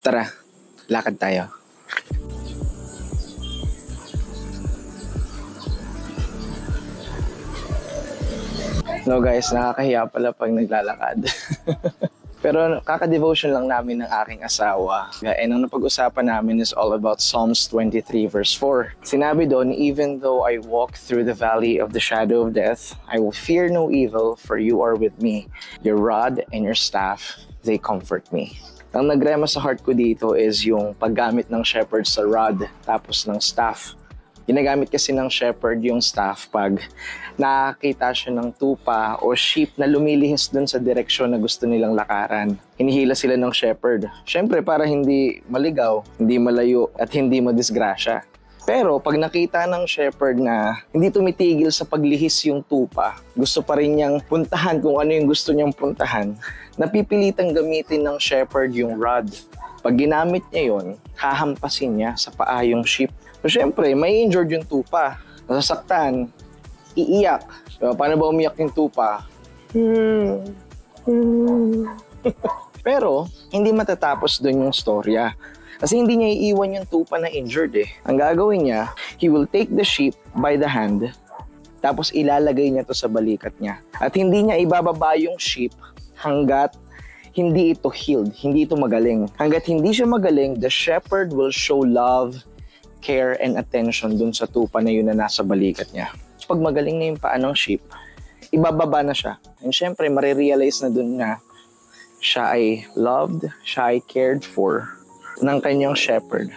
Tara, lakad tayo. No guys, nakakahiya pala pag naglalakad. Pero kaka-devotion lang namin ng aking asawa. And ang napag-usapan namin is all about Psalms 23 verse 4. Sinabi doon, even though I walk through the valley of the shadow of death, I will fear no evil, for you are with me. Your rod and your staff, they comfort me. Ang nagrema sa heart ko dito is yung paggamit ng shepherd sa rod tapos ng staff. Ginagamit kasi ng shepherd yung staff pag nakakita siya ng tupa o sheep na lumilihis dun sa direksyon na gusto nilang lakaran. Hinihila sila ng shepherd. Siyempre para hindi maligaw, hindi malayo at hindi madisgrasya. Pero pag nakita ng shepherd na hindi tumitigil sa paglihis yung tupa, gusto pa rin niyang puntahan kung ano yung gusto niyang puntahan, napipilitang gamitin ng shepherd yung rod. Pag ginamit niya yun, hahampasin niya sa paa yung sheep. So syempre, may injured yung tupa. Nasasaktan, iiyak. So, paano ba umiyak yung tupa? Pero, hindi matatapos dun yung storya. Kasi hindi niya iiwan yung tupa na injured eh. Ang gagawin niya, he will take the sheep by the hand, tapos ilalagay niya to sa balikat niya. At hindi niya ibababa yung sheep hanggat hindi ito healed, hindi ito magaling. Hanggat hindi siya magaling, the shepherd will show love, care, and attention dun sa tupa na yun na nasa balikat niya. Pag magaling na yung paa ng sheep, ibababa na siya. And syempre, marirealize na dun na siya ay loved, siya ay cared for ng kanyang shepherd.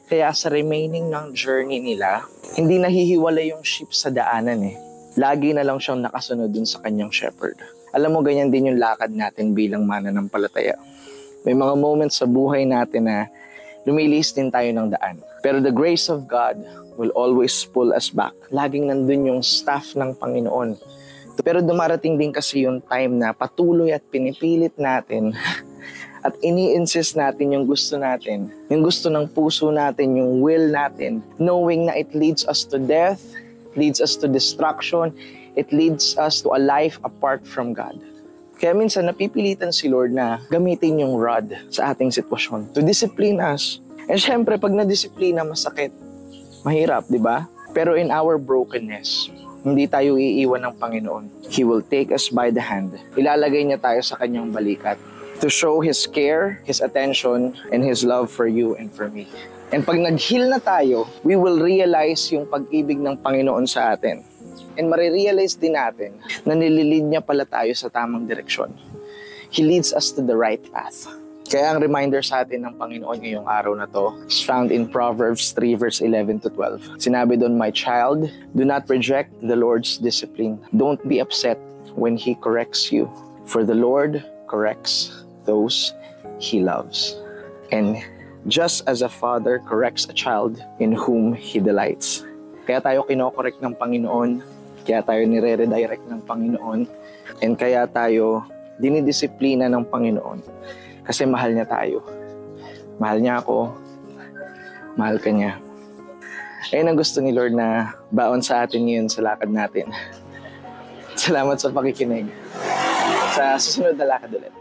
Kaya sa remaining ng journey nila, hindi nahihiwalay yung sheep sa daanan eh. Lagi na lang siyang nakasunod dun sa kanyang shepherd. Alam mo, ganyan din yung lakad natin bilang mananampalataya. May mga moments sa buhay natin na lumilihis din tayo ng daan. Pero the grace of God will always pull us back. Laging nandun yung staff ng Panginoon. Pero dumarating din kasi yung time na patuloy at pinipilit natin at ini-insist natin yung gusto natin, yung gusto ng puso natin, yung will natin, knowing na it leads us to death, leads us to destruction, it leads us to a life apart from God. Kaya minsan napipilitan si Lord na gamitin yung rod sa ating sitwasyon to discipline us. And syempre, pag na-disiplina, masakit. Mahirap, di ba? Pero in our brokenness, hindi tayo iiwan ng Panginoon. He will take us by the hand. Ilalagay niya tayo sa kanyang balikat to show His care, His attention, and His love for you and for me. And pag nag-heal na tayo, we will realize yung pag-ibig ng Panginoon sa atin. And marirealize din natin na nililid niya pala tayo sa tamang direksyon. He leads us to the right path. Kaya ang reminder sa atin ng Panginoon ngayong araw na to is found in Proverbs 3 verse 11 to 12. Sinabi doon, "My child, do not reject the Lord's discipline. Don't be upset when He corrects you. For the Lord corrects those He loves. And just as a father corrects a child in whom He delights." Kaya tayo kinokorek ng Panginoon, kaya tayo nire-redirect ng Panginoon, and kaya tayo dinidisiplina ng Panginoon. Kasi mahal niya tayo. Mahal niya ako. Mahal ka niya. Ayun ang gusto ni Lord na baon sa atin ngayon sa lakad natin. Salamat sa pakikinig. Sa susunod na lakad ulit.